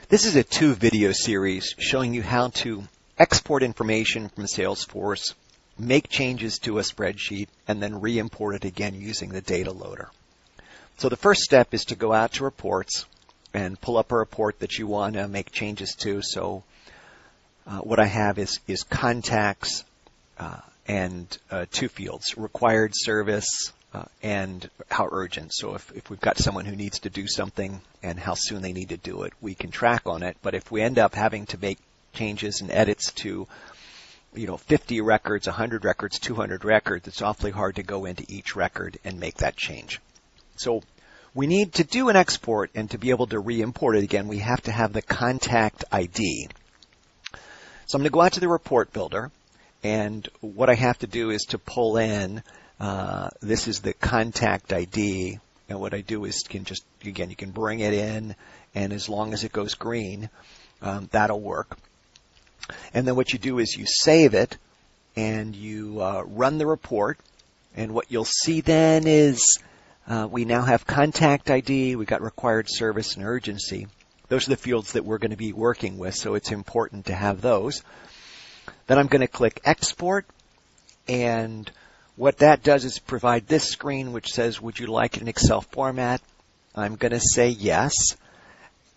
This is a 2-video series showing you how to export information from Salesforce, make changes to a spreadsheet, and then re-import it again using the Dataloader. So the first step is to go out to Reports and pull up a report that you want to make changes to. So what I have is contacts and 2 fields, required service and how urgent. So if we've got someone who needs to do something and how soon they need to do it, we can track on it. But if we end up having to make changes and edits to 50 records, 100 records, 200 records, it's awfully hard to go into each record and make that change. So we need to do an export, and to be able to re-import it again, we have to have the contact ID. So I'm going to go out to the report builder, and what I have to do is to pull in, this is the contact ID, and what I do is you can bring it in, and as long as it goes green, that'll work. And then what you do is you save it, and you run the report, and what you'll see then is we now have contact ID, we've got required service and urgency. Those are the fields that we're going to be working with, so it's important to have those. Then I'm going to click Export, and what that does is provide this screen which says, would you like it in Excel format? I'm going to say yes,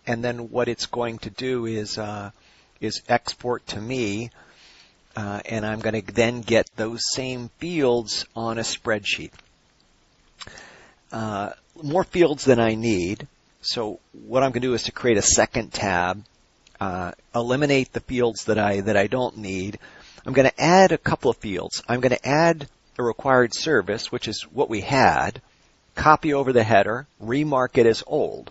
and then what it's going to do is export to me, and I'm going to then get those same fields on a spreadsheet. More fields than I need, so what I'm going to do is to create a second tab, eliminate the fields that I don't need. I'm going to add a couple of fields. I'm going to add a required service, which is what we had, copy over the header, remark it as old.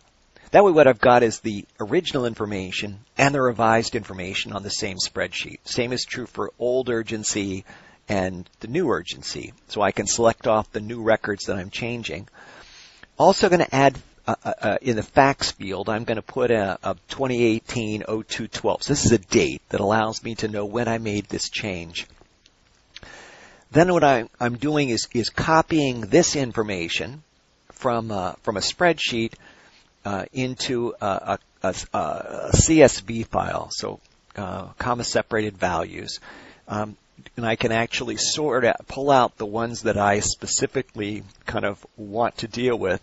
That way what I've got is the original information and the revised information on the same spreadsheet. Same is true for old urgency and the new urgency. So I can select off the new records that I'm changing. Also going to add, in the facts field, I'm going to put a 2018-02-12. So this is a date that allows me to know when I made this change. Then what I'm doing is copying this information from a spreadsheet into a CSV file, so comma separated values. And I can actually pull out the ones that I specifically kind of want to deal with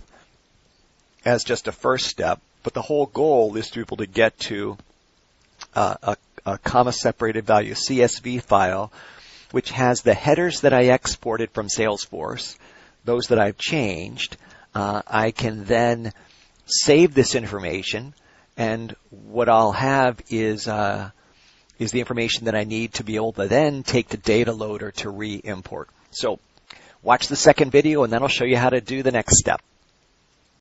as just a first step. But the whole goal is to be able to get to a comma separated value CSV file, which has the headers that I exported from Salesforce, those that I've changed. I can then save this information, and what I'll have is the information that I need to be able to then take the Dataloader to re-import. So watch the second video, and then I'll show you how to do the next step.